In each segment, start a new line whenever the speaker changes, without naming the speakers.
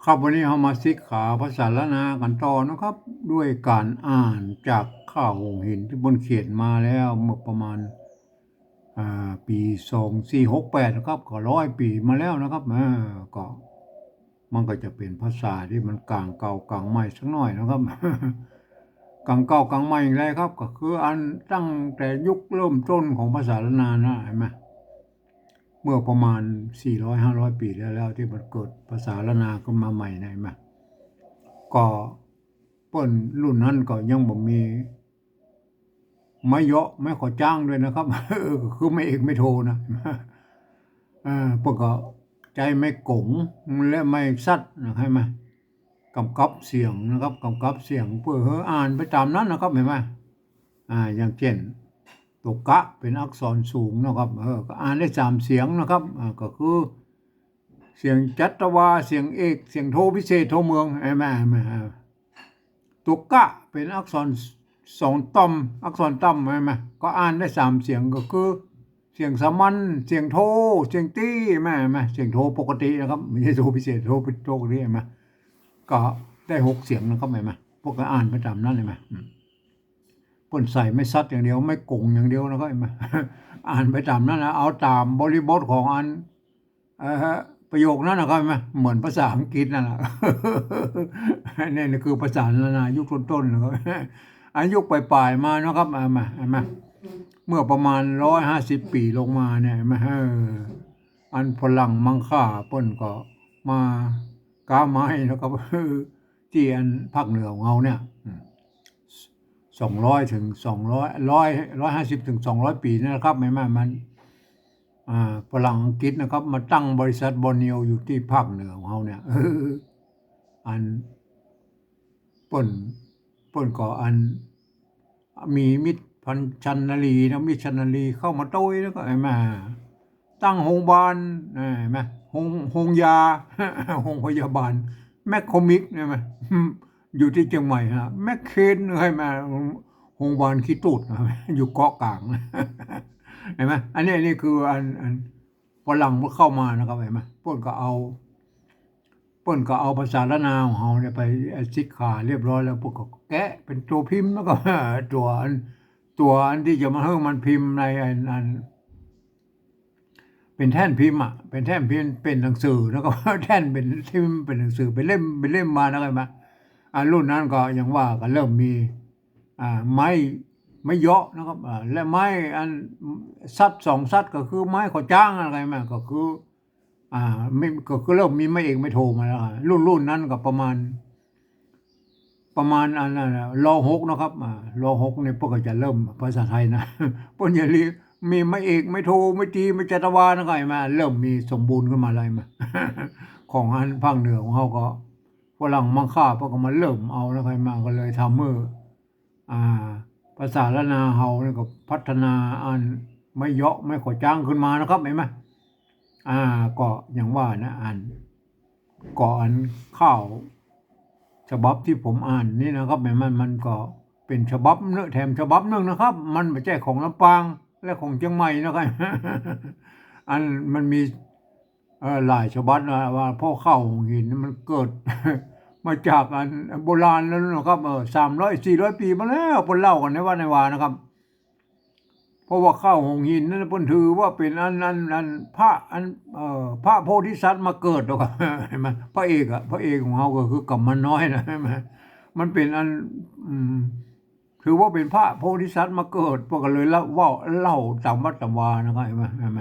ครับวันนี้เรามาศึกษาภาษาล้านนากันต่อนะครับ ด้วยการอ่านจากข้าวหงหินที่บนเขียนมาแล้วเมื่อประมาณปี2468นะครับก็100 ปีมาแล้วนะครับก็มันก็จะเป็นภาษาที่มันกลางเก่ากลางใหม่สักหน่อยนะครับ กลางเก่ากลางใหม่อย่างไรครับก็คืออันตั้งแต่ยุคเริ่มต้นของภาษาล้านนานะเห็นไหมเมื่อประมาณ400-500 ปีแล้วที่มันเกิดภาษาล้านนาขึ้นมาใหม่นะเห็นไหม ก็เปิ้นรุ่นนั้นก็ยังบ่มีไม้เหาะไม้ขอจ้างด้วยนะครับ คือไม่เอกไม่โทนะเปิ้นก็ใจไม่กงและไม่ซัดนะให้มากำกับเสียงนะครับกำกับเสียงเพื่อให้อ่านไปตามนั้นนะครับเห็นไหมอย่างเช่นตัวกะเป็นอักษรสูงนะครับก็อ่านได้3 เสียงนะครับก็คือเสียงจัตวาเสียงเอกเสียงโทพิเศษโทเมืองเห็นไหม ตัวกะเป็นอักษร2 ต่อมอักษรต่ำใช่ไหมก็อ่านได้3 เสียงก็คือเสียงสามัญเสียงโทเสียงตี้ไหมเสียงโทปกตินะครับไม่ใช่โทพิเศษโทปกติใช่ไหมก็ได้6 เสียงนะครับใช่ไหมพวกก็อ่านไปตามนั้นใช่ไหมพ่นใส่ไม่ซัดอย่างเดียวไม่กงอย่างเดียวนะครับใช่ไหมอ่านไปตามนั้นนะเอาตามบริบทของอันประโยคนั้นนะครับไหมเหมือนภาษาอังกฤษนั่นแหละนี่คือภาษานานายุคต้นๆนะครับอายุปลายๆมานะครับมาเมื่อประมาณ150 ปีลงมาเนี่ยมาอันฝรั่งมังค่าเปิ้นก็มากาไม้นะครับที่อันภาคเหนือของเราเนี่ย150 ถึง 200 150 ถึง 200 ปีนะครับไม่มันฝรั่งอังกฤษนะครับมาตั้งบริษัทบอร์เนียวอยู่ที่ภาคเหนือของเราเนี่ยอันเปิ้นก็อันมีมิตรพันชันนารีนะมิตรชันนารีเข้ามาโต้ยแล้วก็ไอ้มาตั้งโรงพยาบาลเห็นไหมโรงยา โรงพยาบาลแมคโคมิกใช่ไหมอยู่ที่เชียงใหม่ฮะแมคเคนให้มาโรงพยาบาลขี้ตูดอยู่เกาะกลางเห็นไหมอันนี้คืออันฝรั่งมันเข้ามานะครับเห็นไหมเปิ้นก็เอาภาษาละนาของเฮาเนี่ยไปศึกษาเรียบร้อยแล้วพวกก็แกะเป็นตัวพิมพ์แล้วก็ ตัวอันที่จะมาให้มันพิมพ์ในอันเป็นแท่นพิมพ์เป็นแท่นพิมพ์เป็นหนังสือแล้วก็ แท่นเป็นพิมพ์เป็นหนังสือเป็นเล่มมาแล้วกันมารุ่นนั้นก็อย่างว่าก็เริ่มมีไม้เหาะนะครับและไม้อันซัด2 ซัดก็คือไม้ขอจ้างอะไรมาก็คือไม่ก็เริ่มมีไม่เอกไม่โทรมาแล้วรุ่นนั้นก็ประมาณอันนั้นร.6นะครับร.6เนี่ยพวกก็จะเริ่มภาษาไทยนะ พวกอย่าลีมีไม่เอกไม่โทไม่ตีไม่จัตวานะครับมาเริ่มมีสมบูรณ์ขึ้นมาเลยมา ของอันภาคเหนือของเขาก็ฝรั่งมังค่าพวกก็มาเริ่มเอาแล้วใครมาก็เลยทำอ่าภาษาละนาเฮาเนี่ยก็พัฒนาอันไม่เหาะไม่ขอจ้างขึ้นมานะครับเห็นไหมก็อย่างว่านะอันข้าวฉบับที่ผมอ่านนี่นะครับมันก็เป็นฉบับเนื้อแถมฉบับนึงนะครับ มันไม่ใช่ของลำปางและของเชียงใหม่นะครับ อันมันมีหลายฉบับนะว่าพ่อข้าวหงหินมันเกิด มาจากอันโบราณแล้วนะครับ300-400 ปีมาแล้วเพิ่นเล่ากันในว่านะครับเพราะว่าข้าวหงหินนั้นเพิ่นถือว่าเป็นอันพระพระโพธิสัตว์มาเกิดหรอกครับ เห็นไหมพระเอกของเราก็คือกำมันน้อยนะเห็นไหมมันเป็นอันอืมถือว่าเป็นพระโพธิสัตว์มาเกิดพวกก็เลยเล่าตามวัดตำวานะครับเห็นไหม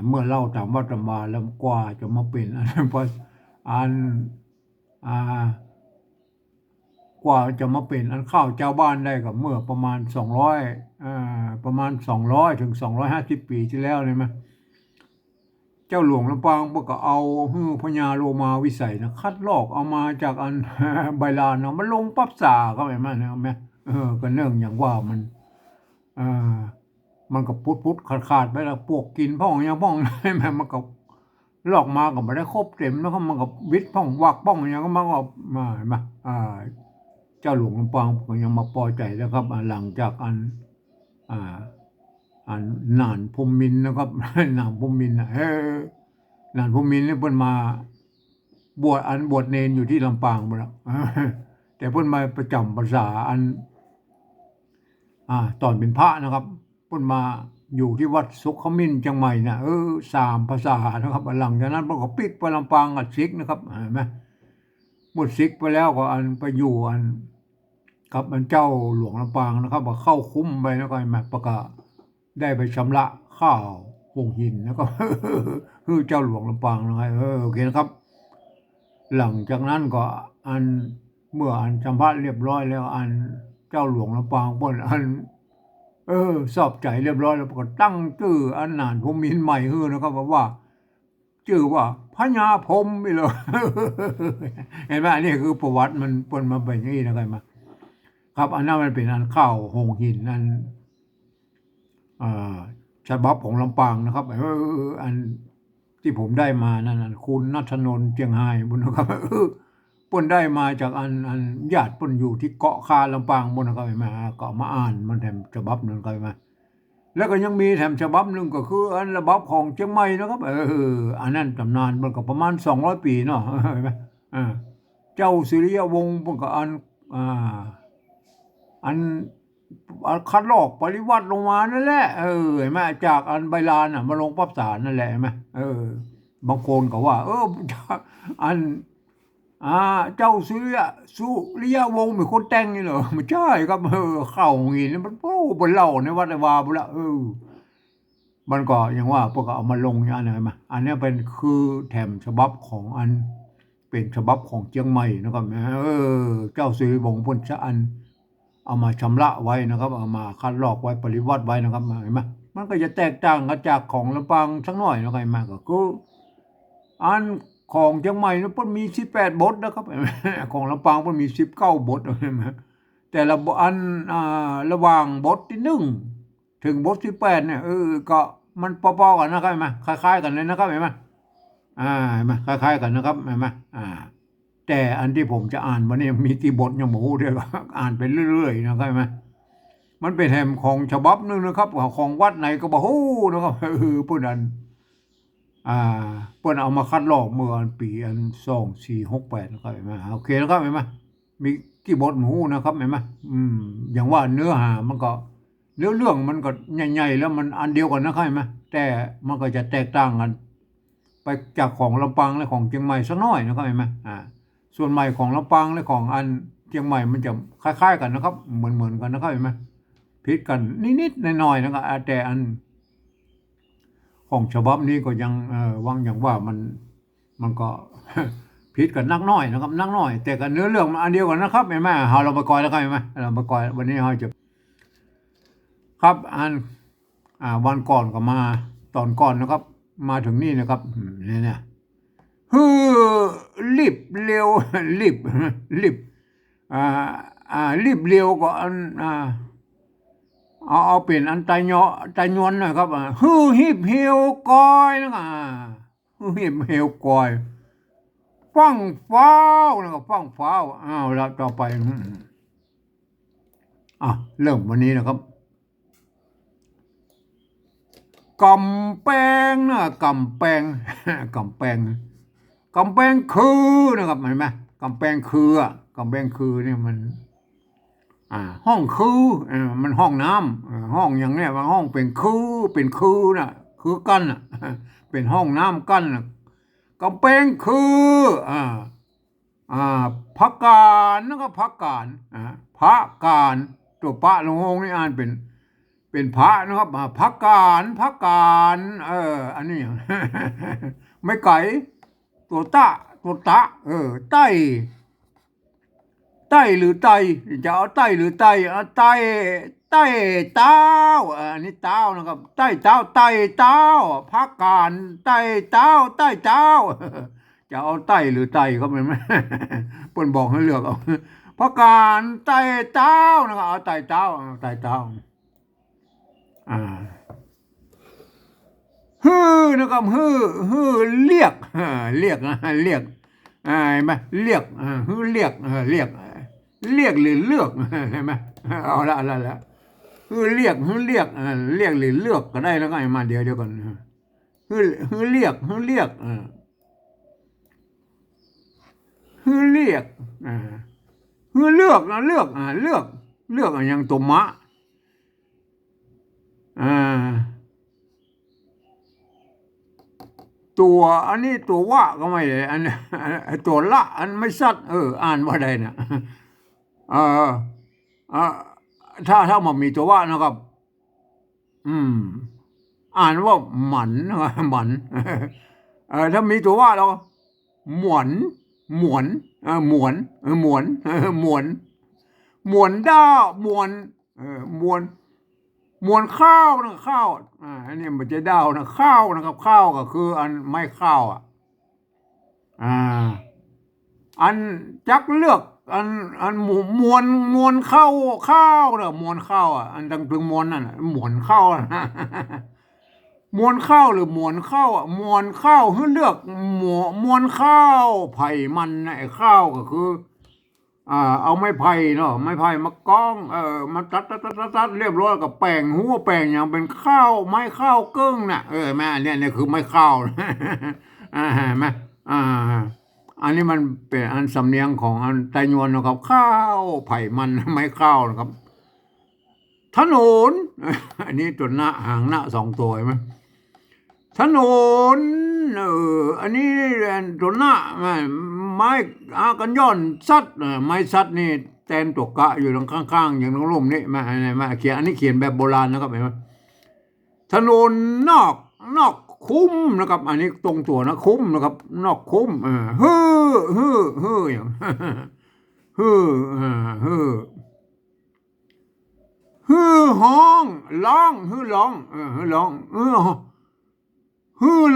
เมื่อเล่าตามวัดตำวาแล้วกว่าจะมาเป็นอันพออันอ่ากว่าจะมาเป็นอันข้าวเจ้าบ้านได้กับเมื่อประมาณ200 ถึง 250 ปีที่แล้วเลยไหมเจ้าหลวงลำปางพวกก็เอาพญาโลมาวิสัยนะคัดลอกเอามาจากอัน ใบลานนะมันลงปั๊บสาก็ไม่มาเนี่ยไหมก็เนื่องอย่างว่ามันเออมันก็พุดขาดไปแล้วพวกกินพ่องอย่างพ่องได้ไหมมันก็ลอกมาก็ไม่ได้ครบเต็มแล้วก็มันก็วิทย์พ่องวักพ่องอย่างก็มันก็มาเห็นไหมเจ้าหลวงลำปางก็ยังมาพอใจแล้วครับหลังจากอ่าหนานพรหมินทร์นะครับ หนานพรหมินทร์น่านพรหมินทร์นี่เพิ่นมา บวชเนนอยู่ที่ลำปางหมดแล้วแต่เพิ่นมาประจำภาษาตอนเป็นพระนะครับเพิ่นมาอยู่ที่วัดสุขมิ้นเชียงใหม่นะ3 ภาษานะครับหลังจากนั้นเพิ่นก็ปิกไปลำปางกับซิกนะครับเห็นไหมหมดซิกไปแล้วก็ไปอยู่กับเจ้าหลวงลำปางนะครับก็เข้าคุ้มไปแล้วก็มาประกาศได้ไปชำระข้าวหงหินแล้วก็ คือเจ้าหลวงลำปางนะครับโอเคนะครับ หลังจากนั้นก็เมื่อสัมภาษณ์เรียบร้อยแล้วเจ้าหลวงลำปางเพิ่นสอบใจเรียบร้อยแล้วก็ตั้งชื่อหนานพรหมินทร์ใหม่ฮือนะครับว่าชื่อว่าพญาพรหมไปเลย เห็นไหมอันนี้คือประวัติมันเปิ้นมาเป็นอย่างนี้นะครับมาครับอันนั้นมันเป็นข้าวหงหินอ่าฉบับของลำปางนะครับอันที่ผมได้มานั่นคุณณัฐนนท์เจียงไฮ้บุญนะครับเปิ้นได้มาจากญาติเปิ้นอยู่ที่เกาะคาลำปางบุญนะครับมาก็มาอ่านมันแถมฉบับนึงก็มาแล้วก็ยังมีแถมฉบับนึงก็คือฉบับของเชียงใหม่นะครับอันนั้นตำนานมันก็ประมาณ200 ปีเนาะเห็นไหมเจ้าสุริยวงศ์เพิ่นก็อ่า อันคัดลอกปริวัติลงมานั่นแหละเห็นไหมจากใบลานมาลงปับสารนั่นแหละเห็นไหมบางคนก็ว่าอันเจ้าสุริยวงศ์เป็นคนแต่งนี่เหรอไม่ใช่ครับเข้าอย่างนี้มันบนเล่าในวัดวาบุละมันก็อย่างว่าพวกเอามาลงอย่างนี้มาอันนี้เป็นคือแถมฉบับของเป็นฉบับของเชียงใหม่นะครับเจ้าสุริยวงศ์พ้นชะเอามาชำระไว้นะครับเอามาคัดลอกไว้ปริวัติไว้นะครับเห็นไหมมันก็จะแตกต่างกันจากของลำปางสักหน่อยนะครับมาก็คือของเชียงใหม่นั้นเพิ่นมี18 บทนะครับของลำปางเพิ่นมี19 บทเห็นไหมแต่ละระหว่างบทที่1ถึงบทที่8เนี่ยก็มันพอๆกันนะครับเห็นไหมคล้ายๆกันเลยนะครับเห็นไหมเห็นไหมคล้ายๆกันนะครับเห็นไหมแต่อันที่ผมจะอ่านวันนี้มีกี่บทยังบ่ฮู้เด้ออ่านไปเรื่อยๆนะครับเห็นไหมมันเป็นแถมของฉบับนึงนะครับของวัดไหนก็บ่ฮู้นะครับเพิ่นเพิ่นเอามาคัดลอกเมื่อปี2468นะครับเห็นไหมโอเคนะครับเห็นไหมมีกี่บทบ่ฮู้นะครับเห็นไหมอย่างว่าเนื้อหามันก็เรื่องมันก็ใหญ่ๆแล้วมันอันเดียวกันนะครับเห็นไหมแต่มันก็จะแตกต่างกันไปจากของลำปางและของเชียงใหม่สักหน่อยนะครับเห็นไหมส่วนใหม่ของลำปางและของเชียงใหม่มันจะคล้ายๆกันนะครับเหมือนกันนะครับเห็นไหมผิดกันนิดๆหน่อยๆนะครับแต่ของฉบับนี้ก็ยังวางอย่างว่ามันก็ ผิดกันนักน้อยนะครับนักน้อยแต่กันเนื้อเรื่องมันอันเดียวกันนะครับเห็นไหมเราไปกอยแล้วครับเห็นไหมเราไปกอยวันนี้เราจะครับวันก่อนก็มาตอนก่อนนะครับมาถึงนี่นะครับเนี่ยรีบเร็วรีบรีบรีบเร็วก็เอาเป็นไตยอนนะครับฮิบเหี่ยวกอยนะครับฮิบเหี่ยวกอยฟังฟ้าวนะครับฟังฟ้าวแล้วต่อไปเริ่มวันนี้นะครับกำแพงนะกำแพงกำแพงคือนะครับเห็นไหมกำแพงคือกำแพงคือเนี่ยมันห้องคือมันห้องน้ำห้องอย่างเนี้ยมันห้องเป็นคือน่ะคือกั้นเป็นห้องน้ำกั้นกำแพงคือพักการนะครับพักการพระการตัวพระลงองค์นี่อ่านเป็นพระนะครับพักการอันนี้ ไม่ไก่ตัวตะไต้หรือไตจะเอาไต้หรือไตไต้เต้าอันนี้เต้านะครับไต้เต้าพักการไต้เต้าจะเอาไต้หรือไตเขาเป็นไหม เพิ่นบอกให้เลือกเอาพักการไต้เต้านะครับเอาไต้เต้านะครับเรียกนะเรียกเห็นไหมเรียกเรียกหรือเลือกเห็นไหมเอาละเรียกหรือเลือกก็ได้แล้วก็มาเดียวกันเรียก ฮือเรียกฮือเลือกนะเลือกเลือกอย่างตัวมะตัวอันนี้ตัวว่าก็ไม่ได้อันตัวละอันไม่ชัดอ่านว่าใดเนี่ยเออเออถ้ามันมีตัวว่านะครับอืมอ่านว่าหมันหมันถ้ามีตัวว่าเราหมวนหมวนหมวนหมวนหมวนหมวนด้าหมวนหมวนหมวนข้าวนะข้าวอันนี้มันจะด้าวนะข้าวนะครับข้าวก็คืออันไม่ข้าวอ่าอันจักเลือกอันมวนข้าวเนอะมวนข้าวอันดังถึงมวนนั่นมวนข้าวนะมวนข้าวหรือมวนข้าวมวนข้าวให้เลือกมวนข้าวไผ่มันไอ้ข้าวก็คือเอาไม้ไผ่เนาะไม้ไผ่มากองมาตัดเรียบร้อยกับแป้งหัวแป้งอย่างเป็นข้าวไม้ข้าวเกิ้งน่ะแม่เนี่ยคือไม้ข้าวแม่อันนี้มันเป็นอันสำเนียงของอันไตยวนนะครับข้าวไผ่มันไม้ข้าวนะครับถนนอันนี้ตัวหน้าหางหน้าสองตัวใช่ไหมถนนอันนี้ตัวหน้าไม้กันย้อนซัดไม้ซัดนี่แตนตัวกะอยู่ตรงข้างๆอย่างตรงร่มนี่มาเขียนอันนี้เขียนแบบโบราณนะครับเห็นไหมถนนนอกคุ้มนะครับอันนี้ตรงตัวนะคุ้มนะครับนอกคุ้มฮืออย่างฮือห้องร้องร้องร้อง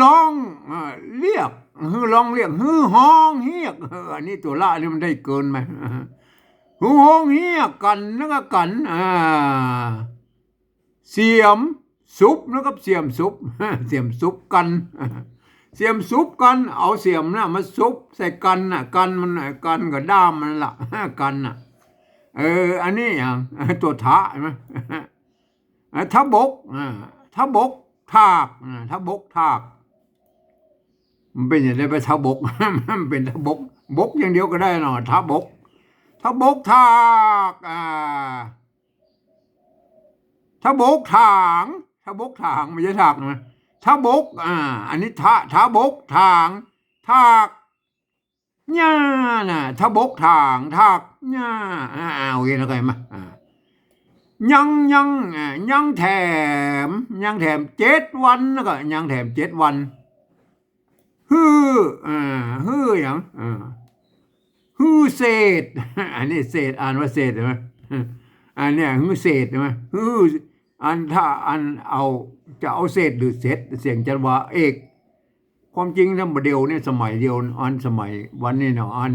ร้องเรียกร้องเรียกห้องเฮียกอันนี้ตัวละนี่มันได้เกินไหมห้องเฮียกกันแล้วก็กันเสียมซุปนะครับเสียมซุปเสียมซุปกันเสียมซุปกันเอาเสียมนะมาซุปใส่กันกันมันกันกับด้ามมันละกันอันนี้อย่างตัวทะใช่ไหมทะบกทะบกทากทะบกทากมันเป็นอย่างไรไปทะบกมันเป็นทะบกบกอย่างเดียวก็ได้เนาะทะบกทะบกทากทะบกถางทะบกถางไม่ใช่ถากนะทะบกอันนี้ทะบกถางทากญ่าน่ะทะบกถางทากญ่าโอเคแล้วกันมายังแถม7 วันแล้วก็ยังแถม7 วันฮืออย่างฮือเศษอันนี้เศษอ่านว่าเศษใช่ไหมอันเนี้ยฮือเศษใช่ไหมฮืออันถ้าอันเอาจะเอาเศษหรือเศษเสียงจันว่าเอกความจริงถ้าเดียวเนี่ยสมัยเดียวอันสมัยวันนี้เนาะอัน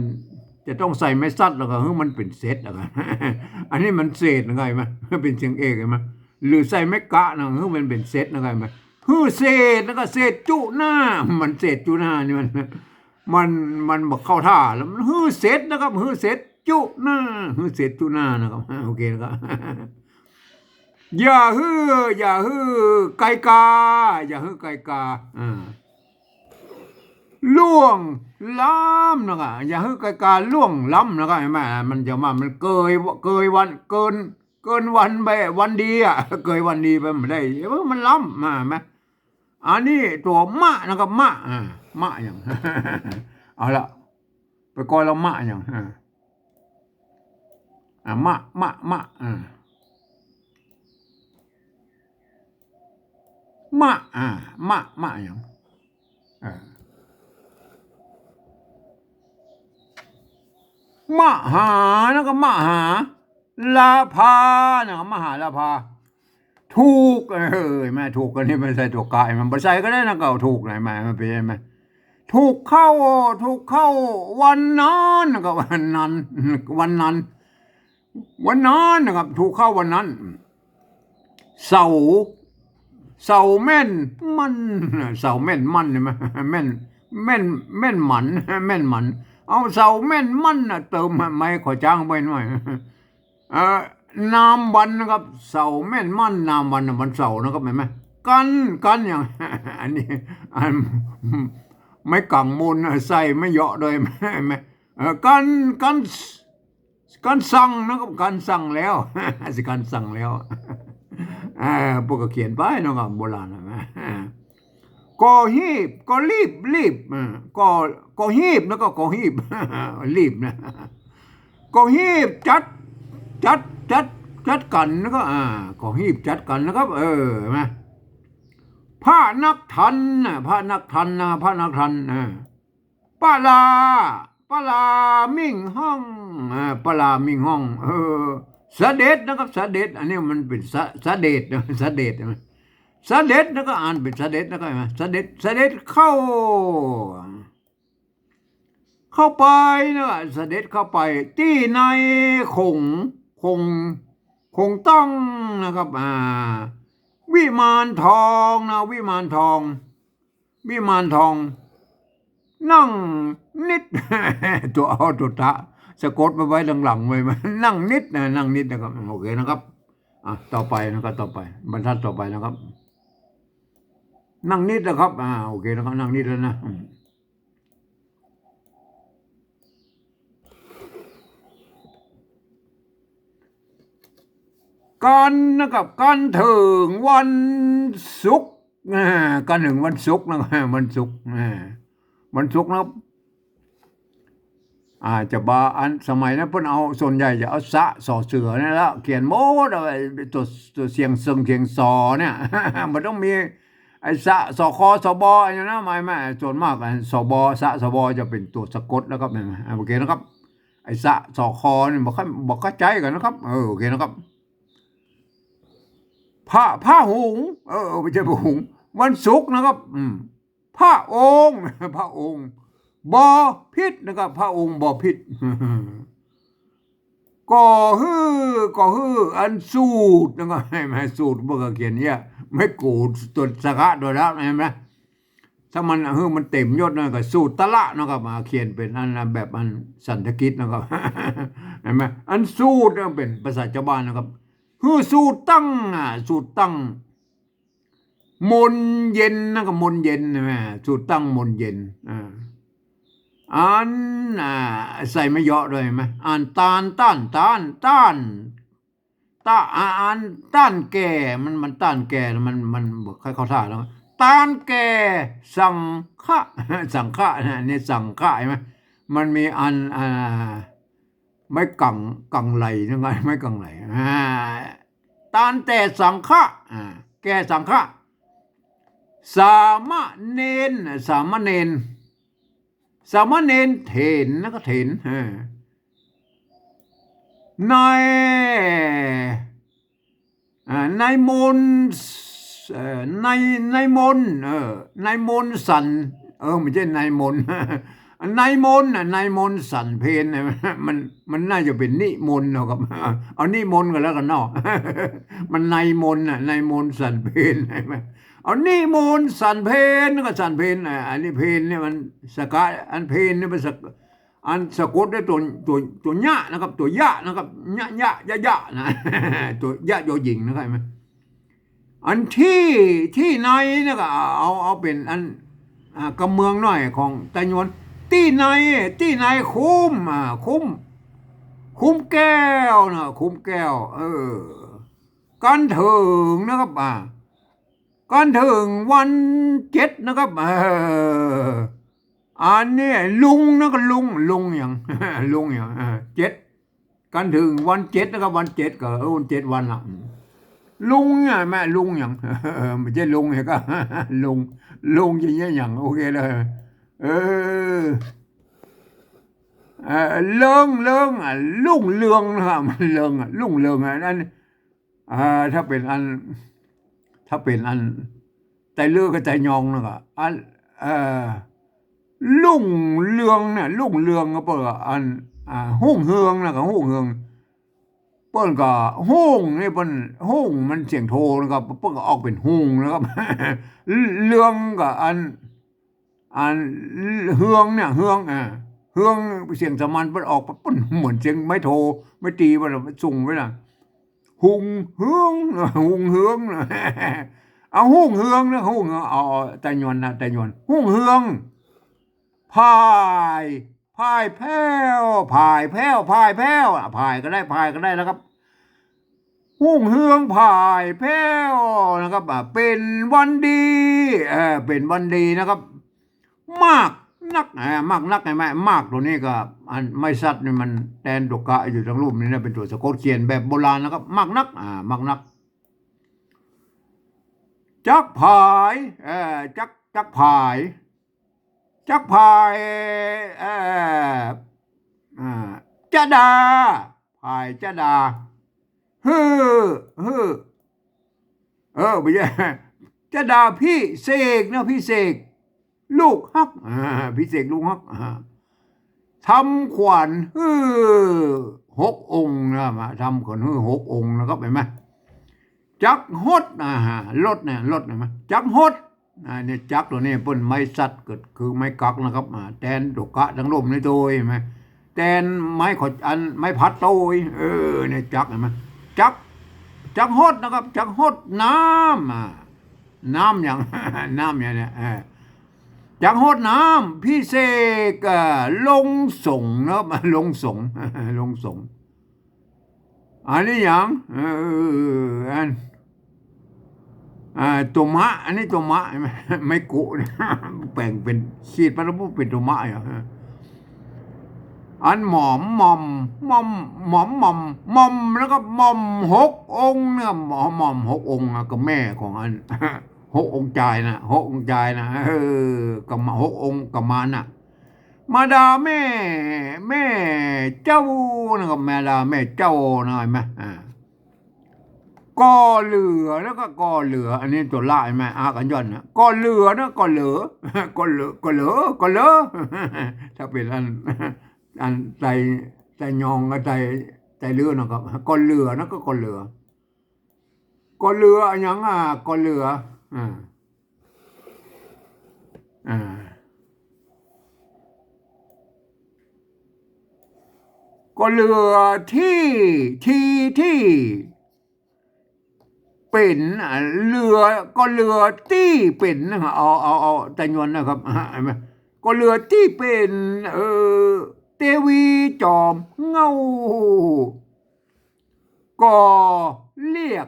จะต้องใส่ไม้ซัดแล้วก็ฮือมันเป็นเศษแล้วกันอันนี้มันเศษนะไงมั้ยเป็นเสียงเอกใช่มั้ยหรือใส่ไม้กะนะฮือมันเป็นเศษนะไงมั้ยฮือเศษแล้วก็เศษจุหน้ามันเศษจุหน้านี่มันบอกเข้าท่าแล้วมันฮือเศษนะครับฮือเศษจุหน้าฮือเศษจุหน้านะครับโอเคนะครับอย่าฮือไก่กาอย่าฮือไก่กาล่วงล้ำนะครับอย่าฮือไก่กาล่วงล้ำนะครับแม่มันจะมามันเกยวันเกินวันไปวันดีเกยวันดีไปไม่ได้มันล้ำมาไหมอันนี้ตัวมะนะครับมะอย่างเอาละไปกอยเรามะอย่างมะมะอย่างมหาแล้วก็มหาลาภานะครับมหาลาภาถูกแม่ถูกกันนี่มันใส่ตัวกายมันบ่ใส่ก็ได้นะก็ถูกไหนมามันเป็นไหมถูกเข้าวันนั้นนะครับวันนั้นนะครับถูกเข้าวันนั้นเสาแม่นมันเสาแม่นมันใช่ไหมแม่นมันแม่นมันเอาเสาแม่นมันเติมไม่ขอจ้างไปหน่อยนามวันนะครับเสาแม่นมันนามวันเสานะครับเห็นไหมกันอย่างอันนี้ไม่กังมูลใส่ไม่เหยาะเลยไหม การการสั่งนะครับการสั่งแล้ว สิการสั่งแล้วพวกก็เขียนไปนะครับโบราณนะก่อฮีบก็รีบก่อฮีบแล้วก็ก่อฮีบ รีบนะก่อฮีบจัดจัดจัดกันแล้วก็ก่อฮีบจัดกันนะครับนะพระนักทันนะพระนักทันนะพระนักทันปลาปลามิ่งห้องปลามิ่งห้องเสด็จนะครับเสด็จอันนี้มันเป็นเสด็จนะเสด็จนะเสด็จแล้วก็อ่านเป็นเสด็จนะครับเสด็จเข้าไปนะเสด็จเข้าไปที่ในคงคงต้องนะครับวิมานทองนะวิมานทองนั่งนิด ตัวเอาตัวตะสะกดมาไว้หลังๆไว้มันนั่งนิดนะครับโอเคนะครับต่อไปนะครับต่อไปบรรทัดต่อไปนะครับ นั่งนิดนะครับโอเคนะครับนั่งนิดแล้วนะการนะครับการถึงวันศุกร์การถึงวันศุกร์นะครับวันศุกร์นะครับจะบาอันสมัยนั้นเพิ่นเอาส่วนใหญ่จะเอาสะสอเสือนี่แล้วเขียนโมดเอาตัวเสียงเสียงซอเนี่ย มันต้องมีไอ้สะสอคอสบอย่างนั้นไม่ส่วนมากสบสะสบจะเป็นตัวสะกดแล้วครับเนี่ยโอเคนะครับไอ้สะสอคอนี่บอกเข้าใจกันนะครับโอเคนะครับผ้าหุงไม่ใช่ผ้าหุงวันศุกร์นะครับผ้าองค์พระองค์บ่อพิษนะครับพระองค์บ่อพิษ ก่อฮืออันสูตรนะครับไม่สูตรเมื่อเขียนเนี่ยไม่กูดตัวสกะตัวแล้วเห็นไหมถ้ามันมันเต็มยศนะก็สูตรตะละนะครับมาเขียนเป็นอันแบบอันสันทกิจนะครับ เห็นไหมอันสูตรเป็นภาษาชาวบ้านนะครับสูตรตั้งมนเย็นนะครับมนเย็นใช่ไหมสูตรตั้งมนเย็นอันใส่ไม่เยอะด้วยไหมอ่านต้านอ่านต้านแก่มันต้านแก่มันค่อยเข้าท่าแล้วต้านแก่สังฆะเนี่ยสังฆะใช่ไหมมันมีอันไม่กังไหลยังไงไม่กังไหลต้านแต่สังฆะแก่สังฆะสามเณรเถนแล้วก็เถนนายมนนายมนสันไม่ใช่นายมน นายมนสันเพนมันน่าจะเป็นนิมนต์นะครับเอานิมนต์กันแล้วกันเนาะ มันนายมนสันเพนใช่ไหมเอานิมนต์สันเพนก็สันเพนอันนี้เพนเนี่ยมันสกะอันเพนเนี่ยมันอันสะกดได้ตัวยะนะครับตัวยะนะครับยะนะ ตัวยะโยหญิงนะครับไหมอันที่ในเนี่ยก็เอาเป็นอันกำเมืองหน่อยของไต้หวันที่ในคุ้มแก้วนะคุ้มแก้วกันถึงนะครับกันถึงวัน7นะครับอันนี้ลุงนะก็ลุงอย่าง ลุงอย่าง7กันถึงวัน7นะครับวัน7ก็วัน7วันละลุงเนี่ยแม่ลุงอย่าง ไม่ใช่ลุงเหรอก็ ลุงอย่างโอเคเลยเรื่องลุ่งเรืองนะครับเรื่องลุ่งเรืองนั้นถ้าเป็นอันใจเลือกกับใจยองนะครับอันลุ่งเรืองเนี่ยลุ่งเรืองก็เปิดอันหุ่งเฮืองนะครับหุ่งเฮืองเปิ้นก็หุ่งนี่เปิ้นหุ่งมันเสียงโทนะครับเปิ้นก็ออกเป็นหุ่งนะครับ เรืองก็อันเฮืองเนี่ยเฮืองเสียงสามัญมันออกปุ๊บเหมือนเสียงไม่โทไม่ตีมันส่งไว้น่ะหุงเฮืองเอาหุงเฮืองนะหุงเอาแต่ยวนหุงเฮืองพาย พายแพ้วพายแพ้วพายแพ้วพายก็ได้พายก็ได้แล้วครับหุ่งเฮืองพายแพ้วนะครับเป็นวันดีเป็นวันดีนะครับมากนักมากนักไงไหมมากตัวนี้ก็อันไม่สัตว์นี่มันแทนตัวกะอยู่ทั้งรูปนี้นะเป็นตัวสะกดเขียนแบบโบราณนะครับมากนักมากนักจักพายจักพายจักพายจะดาพายจะดาฮือไม่ใช่จะดาพี่เสกนะพี่เสกลูกฮักพี่เสกลูกฮักทำขวัญ6 องค์นะมาทำขวัญ6 องค์นะครับเห็นไหมจักฮดรถเนี่ยรถเห็นไหมจักฮดเนี่ยจักตัวนี้เปิ้นไม้สัตว์เกิดคือไม้กักนะครับแทนดอกกะทั้งลมในตัวเห็นไหมแทนไม้ขดอันไม้พัดโตยเนี่ยจักเห็นไหมจักฮดนะครับจักฮดน้ำน้ำอย่าง น้ำอย่างเนี้ยจักฮดน้ำพี่เสกลงส่งนะครับลงส่งลงส่งอันนี้อย่างอันตัวมะอันนี้ตัวมะไม่กุแบ่งเป็นขีดไปแล้วเป็นตัวมะอย่างอันหมอมแล้วก็หม่อม6 องค์เนี่ยหม่อม6 องค์ก็แม่ของอัน6 องค์ใจนะ6 องค์ใจนะกับมา6 องค์กับมาน่ะมาดาแม่เจ้านะครับแม่ดาแม่เจ้านะเห็นไหมก่อเหลือแล้วก็ก่อเหลืออันนี้ตัวละเห็นไหมกันย่อนนะก่อเหลือนะก่อเหลือถ้าเป็นอันใจยองกับใจเลือนะครับก่อเหลือนะก็ก่อเหลืออย่างก่อเหลือก่อเหลือที่เป็นเรือก็เรือที่เป็นนะครับเอาแต่ยวนนะครับเห็นไหมก็เรือที่เป็นเทวีจอมเงาก็เรีย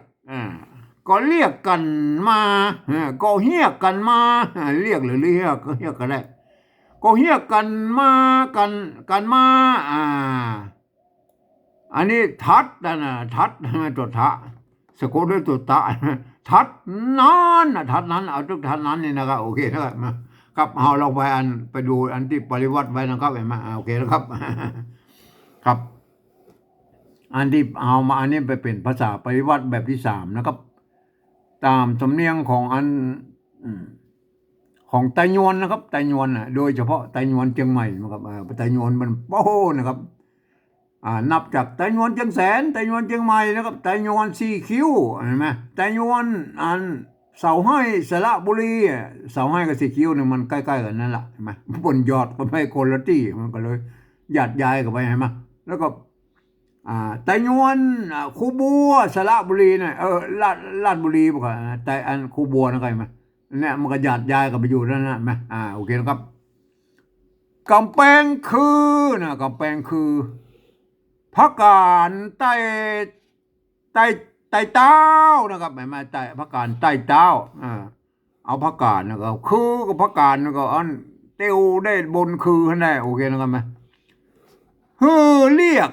กกันมาก็เฮียกกันมาเรียกหรือเรียกก็ได้ก็เฮียกกันมากันมาอันนี้ทัดนะทัดตัวทะสะกดด้วยตัวตะทัดนั้นเอาทุกทัดนั้นนี่นะครับโอเคนะครับครับเอาลองไปดูอันที่ปริวัติไว้นะครับเห็นไหมโอเคนะครับครับอันที่เอามาอันนี้ไปเป็นภาษาปริวัติแบบที่3นะครับตามสำเนียงของอันของไตยวนนะครับไตยวนโดยเฉพาะไตยวนเชียงใหม่นะครับไตยวนมันโป้นะครับนับจากไตยวนเชียงแสนไตยวนเชียงใหม่นะครับไตยวน4 คิ้วเห็นไหมไตยวนอันเสาให้สระบุรีเสาให้กับ4 คิ้วเนี่ยมันใกล้ๆกันนั่นแหละเห็นไหมบนยอดก็ไม่คนละที่มันก็เลยหยัดย้ายกันไปเห็นไหมแล้วก็ไตยวนคูบัวสระบุรีเนี่ยลาดบุรีป่ะแต่อันคูบัวนะใครไหมเนี่ยมันก็หยัดย้ายกันไปอยู่นั่นนะไหมโอเคนะครับกำแพงคือกำแพงคือพระการใต้เต้านะครับหมายใต้พระการใต้เต้าเอาพระการนะครับคือกับพระการก็อันเตียวได้บนคือให้ได้โอเคนะครับไหมเรียก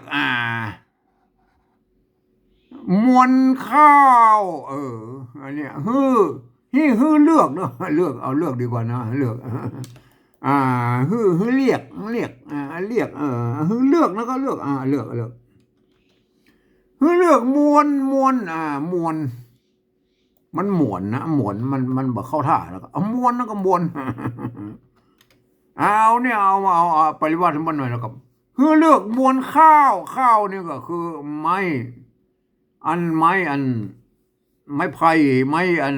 มวนข้าวอันเนี้ยเลือกเนาะเลือกเอาเลือกดีกว่านะเลือกเรียกเลือกแล้วก็เลือกเลือกมวนมันหมวนนะหมวนมันบ่เข้าท่าแล้วก็มวนแล้วก็มวนเอาเนี่ยเอาปริวัติมันหน่อยแล้วครับเลือกมวนข้าวนี่ก็คือไม้อันไผ่ไม้อัน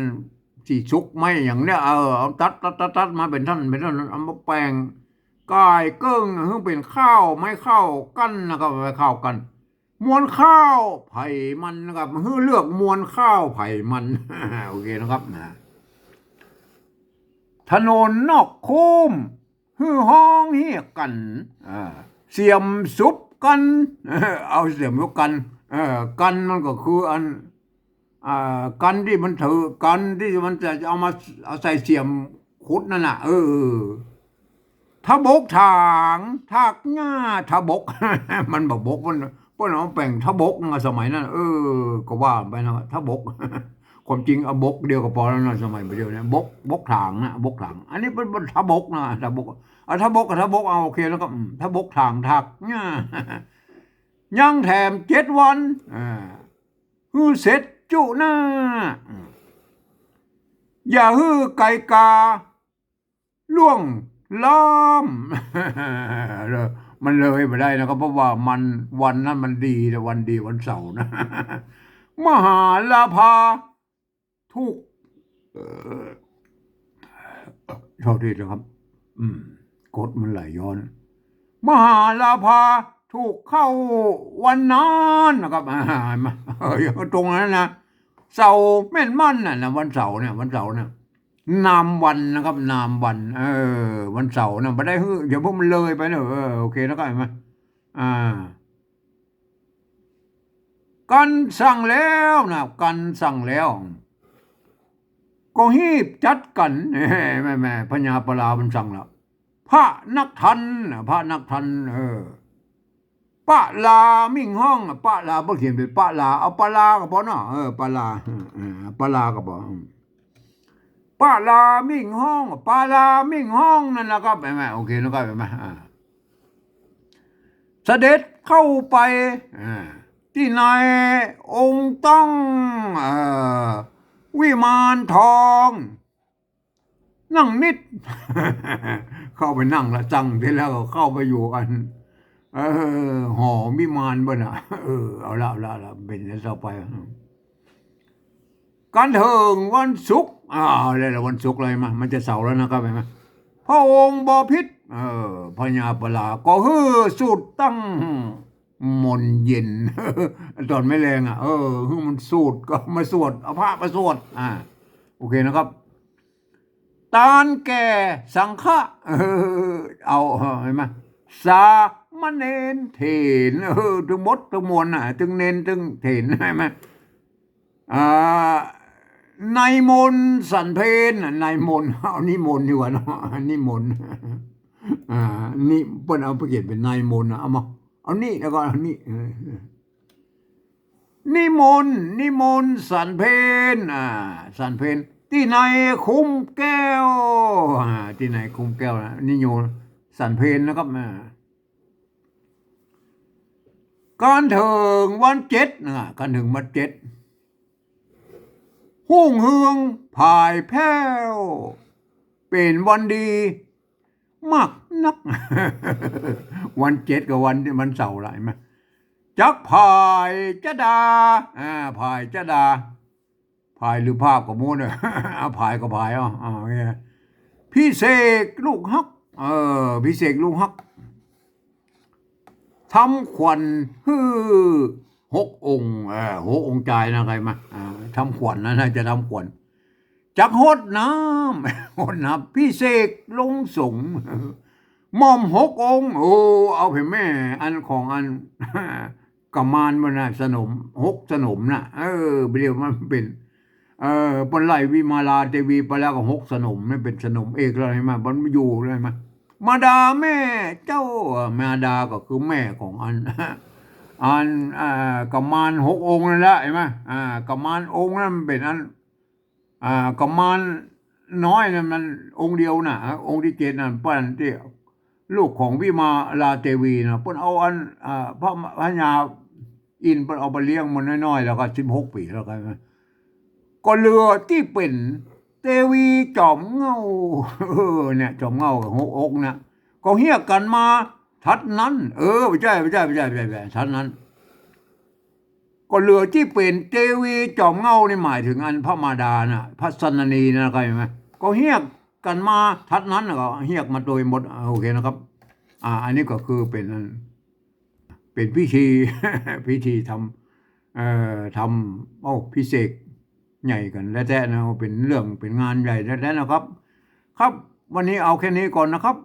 ที่ชุกไม้อย่างเนี้ยเอาตัดมาเป็นท่อนเอามาแปลงกายเกิ้งเป็นข้าวไม้ข้าวกั้นนะครับไปข้าวกันมวนข้าวไผ่มันนะครับเลือกมวนข้าวไผ่มันโอเคนะครับนะถนนนอกคุ้ม ฮือห้องเฮียกันเสียมซุบกันเอาเสียมซุบกันกันมันก็คืออันกันที่มันถือกันที่มันจะเอามาเอาใส่เสียมขุดนั่นน่ะทะบกถางทักง่าทะบก มันบอกบกมันพวกน้องแป่งทะบกนะสมัยนั้นก็ว่าไปนะทะบก ความจริงเอาบกเดียวก็พอแล้วนะสมัยเดียวเนี่ยบกถางนะบกถางอันนี้เป็นทะบกนะทะบกเอาทะบกกับทะบกเอาโอเคแล้วก็ทะบกถางทักง่า ยังแถม7 วันฮือเสร็จจุหน้าอย่าฮือไก่กาล่วงล้อม มันเลยไม่ได้นะครับเพราะว่ามันวันนั้นมันดีแต่วันดีวันเสาร์นะ มหาลาภาถูกโทษทีนะครับกดมันไหลย้อน มหาลาภาถูกเข้าวันนั้นนะครับตรงนั้นนะเสาร์แม่นมั่นนะวันเสาร์เนี่ยวันเสาร์เนี่ยนามวันนะครับนามวันวันเสาร์นะไม่ได้เดี๋ยวพวกมันเลยไปเนอะโอเคแล้วก็เห็นไหมกันสั่งแล้วนะกันสั่งแล้วก็ฮีบจัดกันแม่พญาปลามันสั่งแล้วพระนักทันพระนักทันปะลามิ่งห้องปะลาเพิ่งเขียนเป็นปะลาเอาปะลาก็พอเนาะปะลาปะลาก็พอปะลามิ่งห้องปะลามิ่งห้องนั่นแหละครับแม่โอเคแล้วก็แม่เสด็จเข้าไปที่ในองค์ต้องวิมานทองนั่งนิด เข้าไปนั่งละจังทีแล้วก็เข้าไปอยู่กันหอวิมานบ่น่ะเอาละเป็นแล้วต่อไปการเถิงวันศุกร์อะไรละวันศุกร์อะไรมามันจะเสาร์แล้วนะครับเห็นไหมพระองค์บพิตรพญาปลาก็สุดตั้งมนเย็น ตอนไม่แรงมันสูดก็มาสวดเอาพระมาสวดโอเคนะครับตานแก่สังฆะเอาเห็นไหมสามเณรเถรถึงมดถึงมวลถึงเนนถึงเถรใช่ไหมนายมนสันเพนนายมนเอานิมนต์ดีกว่าเนาะนิมนต์นี่เปิ้นเอาไปเขียนเป็นนายมนเอามาเอานี่แล้วก็เอานี่นิมนต์สันเพนสันเพนที่ไหนคุ้มแก้วที่ไหนคุ้มแก้วนะนิโยสันเพนนะครับการถึงวัน7การถึงวัน7หุ่งเฮืองผายแผ้วเป็นวันดีมากนัก วัน7กับวันเสาร์ละเห็นไหมจักพายจดาพายจดาพายหรือภาพกับมูนเอาพายก็พายพี่เสกลูกฮักพี่เสกลูกฮักทำขวัญ6 องค์6 องค์ใจนะใครมาทำขวัญนะน่าจะทำขวัญจักหดน้ำพี่เสกลงสงหม่อม6 องค์เอาไปแม่อันของอันกมานมันสนม6 สนมนะเรียกมันเป็นปนไหลวิมาลาเทวีไปแล้วก็6 สนมไม่เป็นสนมเอกอะไรมามันอยู่เลยมามาดาแม่เจ้ามาดาก็คือแม่ของอันกมาน6 องค์นั่นแหละเห็นไหมกมานองค์นั้นมันเป็นอันกมานน้อยนั่นมันองค์เดียวนะองค์ที่7นั่นเปิ้นที่ลูกของวิมาลาเทวีนะเปิ้นเอาอันพระพญาอินเปิ้นเอาไปเลี้ยงมันน้อยๆแล้วก็16 ปีแล้วกันก็เรือที่เป็นเทวีจอมเงาเนี่ยจอมเงากับ6 องค์นะก็เฮียกกันมาทัดนั้นไม่ใช่ทัดนั้นก็เรือที่เป็นเทวีจอมเงานี่หมายถึงอันพระมาดานะพระสันนีนะใครไหมก็เฮียกกันมาทัดนั้นก็เฮียกมาโดยหมดโอเคนะครับอันนี้ก็คือเป็นพิธี พิธีทำพิเศษใหญ่กันแล้วแต่นะเป็นเรื่องเป็นงานใหญ่แล้วนะครับครับวันนี้เอาแค่นี้ก่อนนะครับ